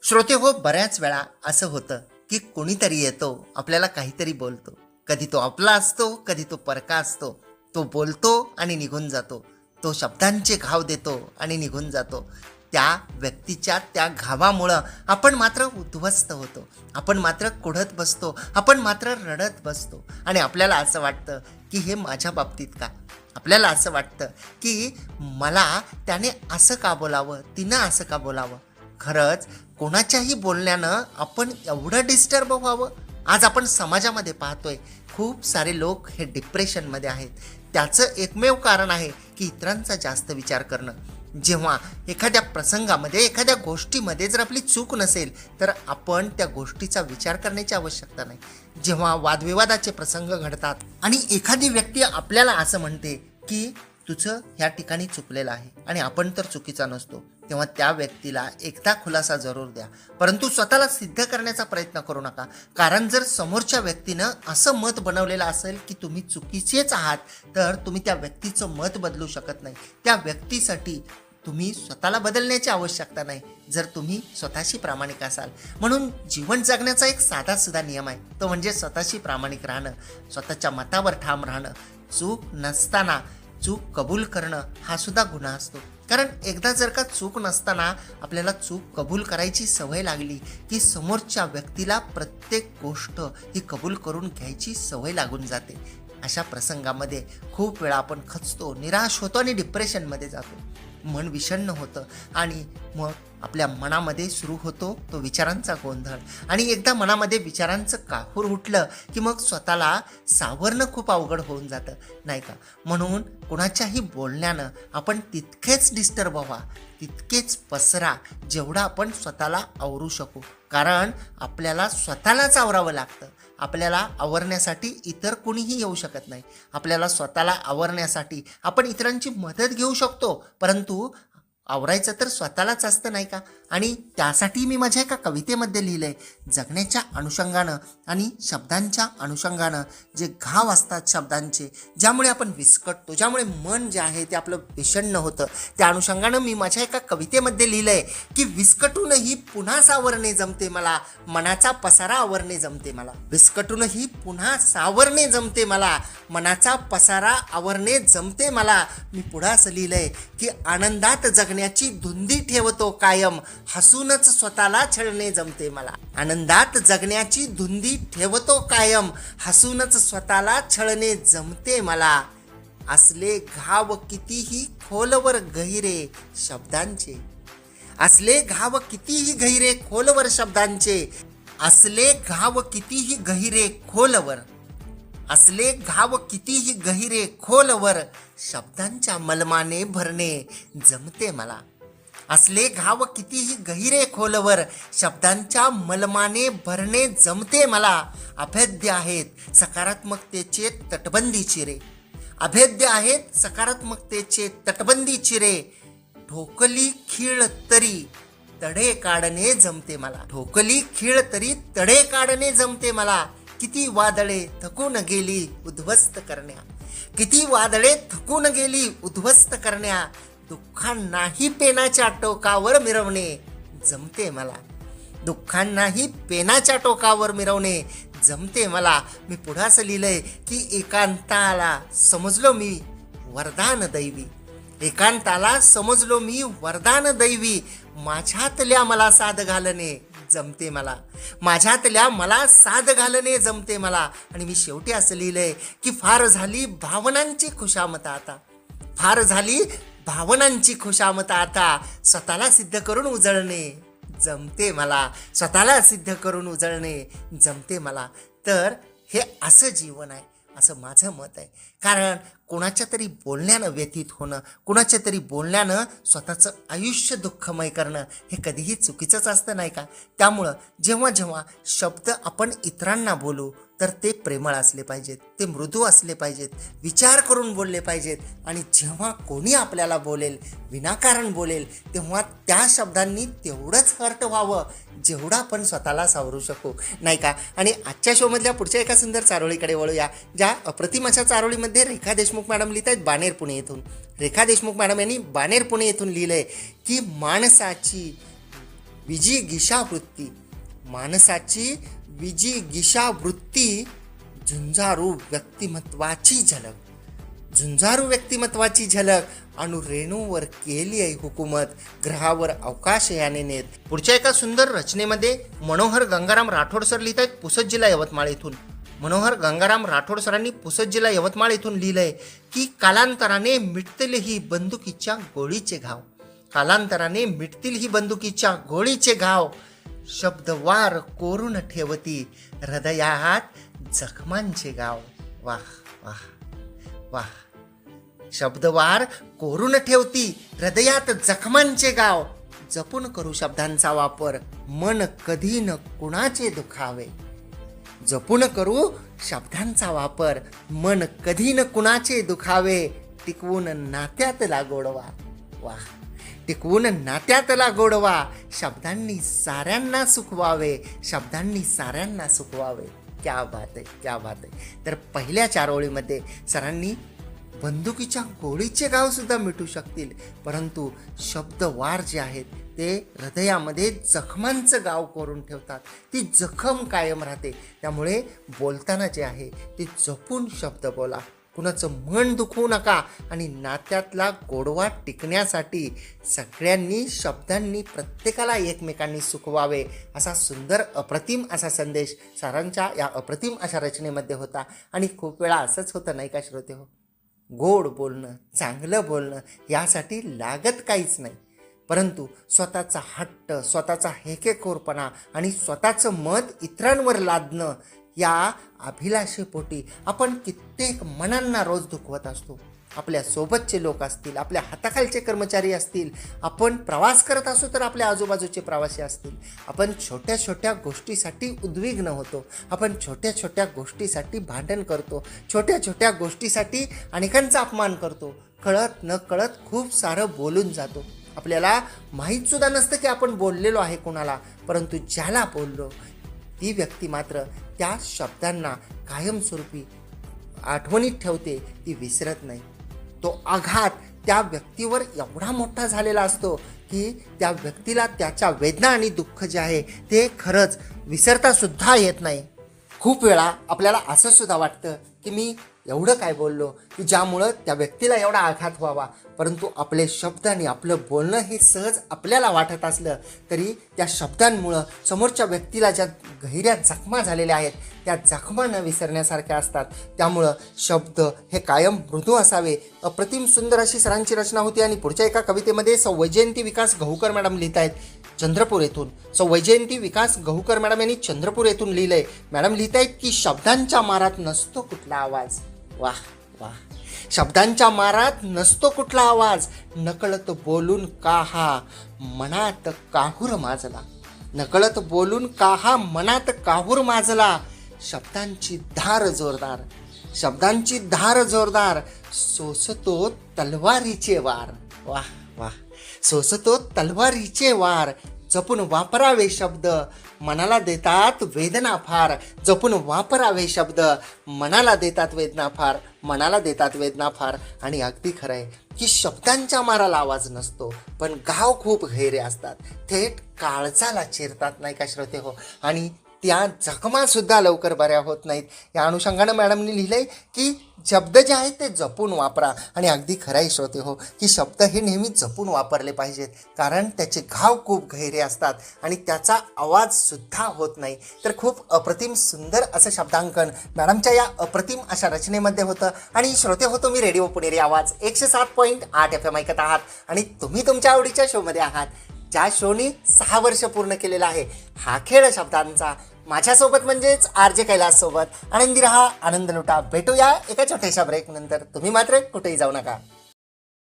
श्रोते हो, बऱ्याच वेळा असं होतं की कोणीतरी येतो, आपल्याला काहीतरी बोलतो. कधी तो आपला असतो, कधी तो परका असतो. तो बोलतो आणि निघून जातो. तो शब्दांचे घाव देतो आणि निघून जातो. त्या व्यक्तीच्या त्या घावामुळं आपण मात्र उद्ध्वस्त होतो. आपण मात्र कुढत बसतो. आपण मात्र रडत बसतो. आणि आपल्याला असं वाटतं की हे माझ्या बाबतीत का? आपल्याला असं वाटतं की मला त्याने असं का बोलावं, तिनं असं का बोलावं. खरंच कोणाच्याही बोलण्यानं आपण एवढं डिस्टर्ब व्हावं? आज आपण समाजामध्ये पाहतोय खूप सारे लोक हे डिप्रेशनमध्ये आहेत. त्याचं एकमेव कारण आहे की इतरांचा जास्त विचार करणं. जेव्हा एखाद्या प्रसंगामध्ये, एखाद्या गोष्टीमध्ये जर आपली चूक नसेल तर आपण त्या गोष्टीचा विचार करण्याची आवश्यकता नाही. जेव्हा वादविवादाचे प्रसंग घडतात आणि एखादी व्यक्ती आपल्याला असं म्हणते की तुझं ह्या ठिकाणी चुकलेलं आहे आणि आपण तर चुकीचा नसतो, तेव्हा त्या व्यक्तीला एकदा खुलासा जरूर द्या, परंतु स्वतःला सिद्ध करण्याचा प्रयत्न करू नका. कारण जर समोरच्या व्यक्तीनं असं मत बनवलेलं असेल की तुम्ही चुकीचेच आहात, तर तुम्ही त्या व्यक्तीचं मत बदलू शकत नाही. त्या व्यक्तीसाठी तुम्ही स्वतःला बदलण्याची आवश्यकता नाही, जर तुम्ही स्वतःशी प्रामाणिक असाल. म्हणून जीवन जगण्याचा एक साधा सुद्धा नियम आहे, तो म्हणजे स्वतःशी प्रामाणिक राहणं, स्वतःच्या मतावर ठाम राहणं. चूक नसताना चूक कबूल करणं हा सुद्धा गुन्हा असतो. कारण एकदा जर का चूक नसताना आपल्याला चूक कबूल करायची सवय लागली की समोरच्या व्यक्तीला प्रत्येक गोष्ट ही कबूल करून घ्यायची सवय लागून जाते. अशा प्रसंगामध्ये खूप वेळा आपण खचतो, निराश होतो आणि डिप्रेशनमध्ये जातो. मन विषण्ण होतं आणि मग आपल्या मनामध्ये सुरू होतो तो विचारांचा गोंधळ. आणि एकदा मनामध्ये विचारांचं काहूर उठलं की मग स्वतःला सावरणं खूप अवघड होऊन जातं, नाही का? म्हणून कुणाच्याही बोलण्यानं आपण तितकेच डिस्टर्ब व्हा, तितकेच पसरा जेवढा आपण स्वतःला आवरू शकू. कारण आपल्याला स्वतःलाच आवरावं लागतं. आपल्याला आवरण्यासाठी इतर कोणीही येऊ शकत नाही. आपल्याला स्वतःला आवरण्यासाठी आपण इतरांची मदत घेऊ शकतो, परंतु आवरायचं तर स्वतःलाच असतं, नाही का? आणि त्यासाठी मी माझ्या एका कवितेमध्ये लिहिलंय, जगण्याच्या अनुषंगानं आणि शब्दांच्या अनुषंगानं जे घाव असतात शब्दांचे, ज्यामुळे आपण विस्कटतो, ज्यामुळे मन जे आहे ते आपलं विषण्ण होतं, त्या अनुषंगानं मी माझ्या एका कवितेमध्ये लिहिलंय की विस्कटूनही पुन्हा सावरणे जमते मला, मनाचा पसारा आवरणे जमते मला. विस्कटूनही पुन्हा सावरणे जमते मला, मनाचा पसारा आवरणे जमते मला. मी पुढं असं लिहिलंय की आनंदात जगण्याची धुंदी ठेवतो कायम, हसूनच स्वतःला छळणे जमते मला. आनंदात जगण्याची धुंदी ठेवतो कायम, हसूनच स्वतःला छळणे जमते मला. असले घाव कितीही खोलवर गहिरे शब्दांचे, असले घाव कितीही गहिरे खोलवर शब्दांचे, असले घाव कितीही गहिरे खोलवर, असले घाव कितीही गहिरे खोलवर शब्दांच्या मलमाने भरणे जमते मला. असले घाव कितीही गहिरे खोलवर शब्दांच्या मलमाने भरणे जमते मला. अभेद्य आहेत सकारात्मकतेचे तटबंदी चिरे, अभेद्य आहेत सकारात्मकतेचे तटबंदी चिरे. ठोकली खीळ तरी तडे काढणे जमते मला, ठोकली खीळ तरी तडे काढणे जमते मला. किती वादळे थकून गेली उद्ध्वस्त करण्या, किती वादळे थकून गेली उद्ध्वस्त करण्या. दुःखांनाही पेनाच्या टोकावर मिरवणे जमते मला, दुःखांनाही पेनाच्या टोकावर मिरवणे जमते मला. मी पुढं असं लिहिलंय की एकांताला समजलो मी वरदान दैवी, एकांताला समजलो मी वरदान दैवी. माझ्यातल्या मला साध घालणे जमते मला, माझ्यातल्या मला साध घालणे जमते मला. आणि मी शेवटी असं लिहिलंय की फार झाली भावनांची खुशामत आता, फार झाली भावनांची खुशामत आता. स्वतःला सिद्ध करून उजळणे जमते मला, स्वतःला सिद्ध करून उजळणे जमते मला. तर हे असं जीवन आहे, असं माझं मत आहे. कारण कोणाच्या तरी बोलण्यानं व्यथित होणं, कोणाच्या तरी बोलण्यानं स्वतःचं आयुष्य दुःखमय करणं हे कधीही चुकीचंच असतं, नाही का? त्यामुळं जेव्हा जेव्हा शब्द आपण इतरांना बोलू तर ते प्रेमळ असले पाहिजेत, ते मृदू असले पाहिजेत, विचार करून बोलले पाहिजेत. आणि जेव्हा कोणी आपल्याला बोलेल, विनाकारण बोलेल, तेव्हा त्या शब्दांनी तेवढंच हर्ट व्हावं जेवढं आपण स्वतःला सावरू शकू, नाही का? आणि आजच्या शोमधल्या पुढच्या एका सुंदर चारोळीकडे वळूया, ज्या अप्रतिम अशा चारोळीमध्ये रेखा देशमुख मॅडम लिहित आहेत बाणेर पुणे येथून. रेखा देशमुख मॅडम यांनी बाणेर पुणे येथून लिहिलंय की माणसाची विजिगिषावृत्ती, माणसाची विजिगिषावृत्ती, झुंजारू व्यक्तिमत्वाची झलक, झुंजारू व्यक्तिमत्वाची झलक. अणु रेणूवर केली आहे हुकूमत, ग्रहावर अवकाश याने नेत. पुढच्या एका सुंदर रचनेमध्ये मनोहर गंगाराम राठोड सर लिहित आहेत पुसद जिल्हा यवतमाळ येथून. मनोहर गंगाराम राठोड सरांनी पुसद जिल्हा यवतमाळ येथून लिहिलंय की कालांतराने मिटतील ही बंदुकीच्या गोळीचे घाव, कालांतराने मिटतील ही बंदुकीच्या गोळीचे घाव, शब्दवार कोरून ठेवती हृदयात जखमांचे गाव. वाह वाह वाह. शब्दवार कोरून ठेवती हृदयात जखमांचे गाव. जपून करू शब्दांचा वापर, मन कधी न कुणाचे दुखावे. जपून करू शब्दांचा वापर, मन कधी न कुणाचे दुखावे. टिकवून नात्यातला गोडवा. वाह. टिकवून नात्यातला गोडवा. शब्दांनी साऱ्यांना सुखवावे, शब्दांनी साऱ्यांना सुखवावे. क्या बात आहे, क्या बात आहे. तर पहिल्या 4 ओळीमध्ये सरांनी बंदुकीच्या गोळीचे गाव सुद्धा मिटू शकतील, परंतु शब्दवार जे आहेत ते हृदयामध्ये जखमांचं गाव करून ठेवतात. ती जखम कायम राहते. त्यामुळे बोलताना जे आहे ते जपून शब्द बोला, कुणाचं मन दुखवू नका. आणि नात्यातला गोडवा टिकण्यासाठी सगळ्यांनी शब्दांनी प्रत्येकाला एकमेकांनी सुखवावे, असा सुंदर अप्रतिम असा संदेश सरांच्या या अप्रतिम अशा रचनेमध्ये होता. आणि खूप वेळा असंच होतं नाही का श्रोते हो, गोड बोलणं, चांगलं बोलणं यासाठी लागत काहीच नाही, परंतु स्वतःचा हट्ट, स्वतःचा हेकेखोरपणा आणि स्वतःचं मत इतरांवर लादणं या अभिलाषेपोटी आपण कित्येक मनांना रोज दुखवत असतो. आपल्या सोबतचे लोक असतील, आपल्या हाताखालचे कर्मचारी असतील, आपण प्रवास करत असू तर आपल्या आजूबाजूचे प्रवासी असतील, आपण छोट्या छोट्या गोष्टीसाठी उद्विग्न होतो, आपण छोट्या छोट्या गोष्टीसाठी भांडण करतो, छोट्या छोट्या गोष्टीसाठी अनेकांचा अपमान करतो, कळत न कळत खूप सारं बोलून जातो. आपल्याला माहीतसुद्धा नसतं की आपण बोललेलो आहे कोणाला, परंतु ज्याला बोललो ती व्यक्ती मात्र त्या शब्दांना कायमस्वरूपी आठवणीत ठेवते, ती विसरत नाही. तो आघात त्या व्यक्तीवर एवढा मोठा झालेला असतो की त्या व्यक्तीला त्याच्या वेदना आणि दुःख जे आहे ते खरंच विसरता सुद्धा येत नाही. खूप वेळा आपल्याला असं सुद्धा वाटतं की मी एवढं काय बोललो की ज्यामुळं त्या व्यक्तीला एवढा आघात व्हावा, परंतु आपले शब्द आणि आपलं बोलणं हे सहज आपल्याला वाटत असलं तरी त्या शब्दांमुळं समोरच्या व्यक्तीला ज्या गहिऱ्या जखमा झालेल्या आहेत त्या जखमा न विसरण्यासारख्या असतात. त्यामुळं शब्द हे कायम मृदू असावे. अप्रतिम सुंदर अशी सरांची रचना होती. आणि पुढच्या एका कवितेमध्ये सौ वैजयंती विकास गहूकर मॅडम लिहित आहेत चंद्रपूर येथून. सौ वैजयंती विकास गहूकर मॅडम यांनी चंद्रपूर येथून लिहिलंय. मॅडम लिहित आहेत की शब्दांच्या मारात नसतो कुठला आवाज. वाह वाह. शब्दांच्या मारात नसतो कुठला आवाज, नकळत बोलून का हा मनात काहूर माजला, नकळत बोलून का हा मनात काहूर माजला. शब्दांची धार जोरदार, शब्दांची धार जोरदार, सोसतो तलवारीचे वार. वाह वाह. सोसतो तलवारीचे वार. जपून वापरावे शब्द, मनाला देतात वेदना फार. जपून वापरावे शब्द, मनाला देतात वेदना फार, मनाला देतात वेदना फार. आणि अगदी खरं आहे की शब्दांच्या माराला आवाज नसतो, पण गाव खूप गहिरे असतात, थेट काळजाला चिरतात नाही का श्रोते हो. आणि त्या जखमासुद्धा लवकर बऱ्या होत नाहीत. या अनुषंगानं मॅडमनी लिहिलंय की शब्द जे आहेत ते जपून वापरा. आणि अगदी खरंही श्रोते हो की शब्द हे नेहमी जपून वापरले पाहिजेत, कारण त्याचे घाव खूप गहिरे असतात आणि त्याचा आवाजसुद्धा होत नाही. तर खूप अप्रतिम सुंदर असं शब्दांकन मॅडमच्या या अप्रतिम अशा रचनेमध्ये होतं. आणि श्रोते होतो मी रेडिओ पुणेरी आवाज 107.8 FM ऐकत आहात आणि तुम्ही तुमच्या आवडीच्या शोमध्ये आहात, ज्या शोनी 6 वर्ष पूर्ण केलेला आहे. हा खेळ शब्दांचा माझ्यासोबत म्हणजेच RJ कैलास सोबत. आनंदी रहा, आनंद लुटा. भेटूया एका छोट्याशा ब्रेक नंतर. तुम्ही मात्र कुठेही जाऊ नका.